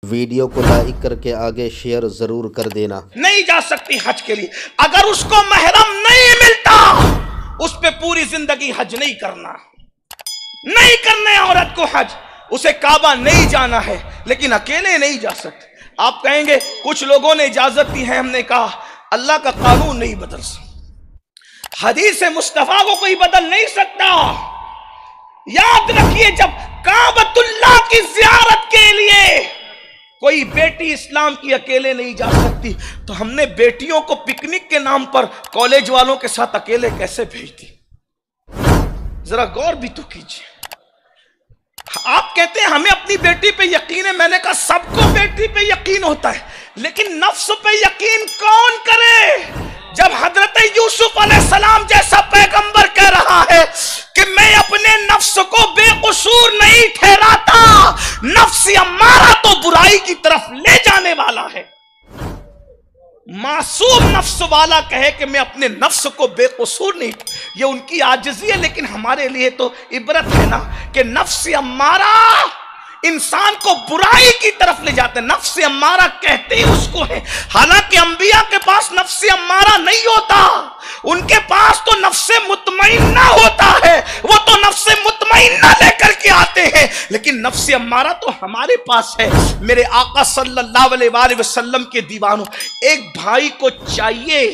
Video को like करके आगे शेयर जरूर कर देना। नहीं जा सकती हज के लिए, अगर उसको महरम नहीं मिलता उस पे पूरी जिंदगी हज नहीं करना, नहीं करने औरत को हज, उसे काबा नहीं जाना है, लेकिन अकेले नहीं जा सकते। आप कहेंगे कुछ लोगों ने इजाजत दी है, हमने कहा अल्लाह का कानून नहीं बदल सकता, हदीस मुस्तफा को कोई बदल नहीं सकता। याद रखिए, जब काबतुल्लाह की जियारत के लिए कोई बेटी इस्लाम की अकेले नहीं जा सकती, तो हमने बेटियों को पिकनिक के नाम पर कॉलेज वालों के साथ अकेले कैसे भेज दी? जरा गौर भी तो कीजिए। आप कहते हैं हमें अपनी बेटी पे यकीन है, मैंने कहा सबको बेटी पे यकीन होता है, लेकिन नफ्स पे यकीन कौन करे? जब हजरत यूसुफ अलैहिस्सलाम जैसा पैगंबर कह रहा है कि मैं अपने नफ्स को बेकसूर नहीं ठहराता, नफ्स अम्मारा तो बुराई की तरफ ले जाने वाला है। मासूम नफ्स वाला कहे कि मैं अपने नफ्स को बेकसूर नहीं, ये उनकी आजिज़ी है, लेकिन हमारे लिए तो इबरत है ना कि नफ्स अम्मारा इंसान को बुराई की तरफ ले जाते हैं। नफ्स अम्मारा कहते ही उसको है, हालांकि अंबिया के पास नफ्स अम्मारा नहीं होता, उनके पास तो नफ्स मुतमइन्ना होता है, वो तो नफ्स मुतमइन्ना लेकर के आते हैं, लेकिन नफ्स अम्मारा तो हमारे पास है। मेरे आका सल्लल्लाहु अलैहि वसल्लम के दीवानों, एक भाई को चाहिए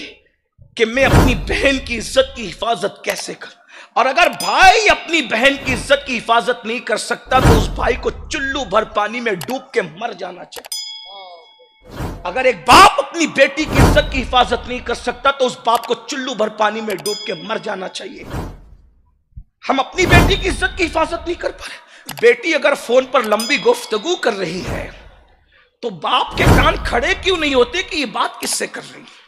कि मैं अपनी बहन की इज्जत की हिफाजत कैसे करूं, और अगर भाई अपनी बहन की इज्जत की हिफाजत नहीं कर सकता तो उस भाई को चुल्लू भर पानी में डूब के मर जाना चाहिए। अगर एक बाप अपनी बेटी की इज्जत की हिफाजत नहीं कर सकता तो उस बाप को चुल्लू भर पानी में डूब के मर जाना चाहिए। हम अपनी बेटी की इज्जत की हिफाजत नहीं कर पा रहे। बेटी अगर फोन पर लंबी गुफ्तगू कर रही है तो बाप के कान खड़े क्यों नहीं होते कि ये बात किससे कर रही है?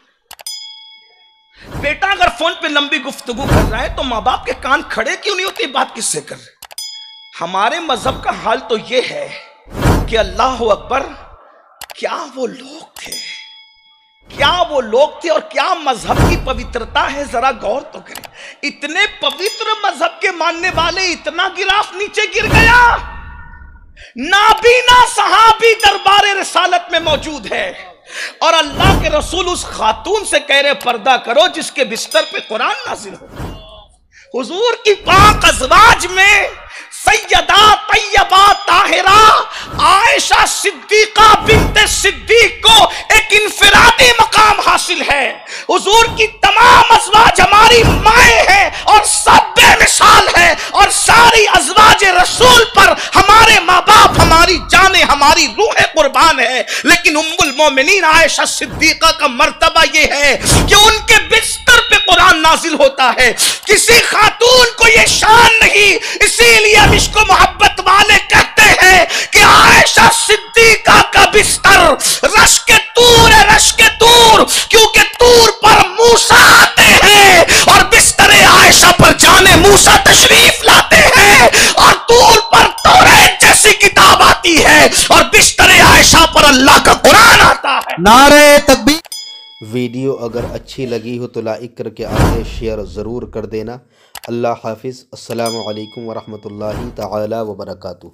बेटा अगर फोन पे लंबी गुफ्तगू कर रहा है तो माँ बाप के कान खड़े क्यों नहीं होते, बात किससे कर रहे? हमारे मजहब का हाल तो यह है कि अल्लाह अकबर, क्या वो लोग थे, क्या वो लोग थे और क्या मजहब की पवित्रता है, जरा गौर तो करें। इतने पवित्र मजहब के मानने वाले, इतना गिलाफ नीचे गिर गया। नाबीना सहाबी दरबार रिसालत में मौजूद है और अल्लाह के रसूल उस खातून से कह रहे पर्दा करो जिसके बिस्तर पे कुरान नाजिल हो। हुजूर की पाक अज़वाज में सैयदा तैयबा ताहिरा आयशा सिद्दीका बिन्ते सिद्दीक को एक इनफिरादी मकाम हासिल है। हुजूर की तमाम अज़वाज हमारी माएँ हैं और सब बेमिसाल है, और सारी अज़वाज रसूल पर हमारे माँ बाप, हमारी जाने, हमारी रूहें कुर्बान है, लेकिन उम्मुल मोमिनीन आयशा सिद्दीका का मर्तबा यह है कि उनके बिस्तर पे कुरान नाजिल होता है। किसी खातून को यह शान नहीं, इसीलिए हम इसको मोहब्बत वाले कहते हैं कि आयशा सिद्दीका का बिस्तर रश के तूर है, रश के तूर, क्योंकि तूर पर मूसा आते हैं और बिस्तर आयशा पर जाने मूसा तशरीफ लाते हैं, और तूर पर तौरात जैसी किताब आती है और बिस्तर आयशा पर अल्लाह का कुरान आता है। नारे तकबीर। वीडियो अगर अच्छी लगी हो तो लाइक करके आगे शेयर ज़रूर कर देना। अल्लाह हाफिज़। अस्सलामु अलैकुम वरहमतुल्लाहि तआला वबरकातुहू।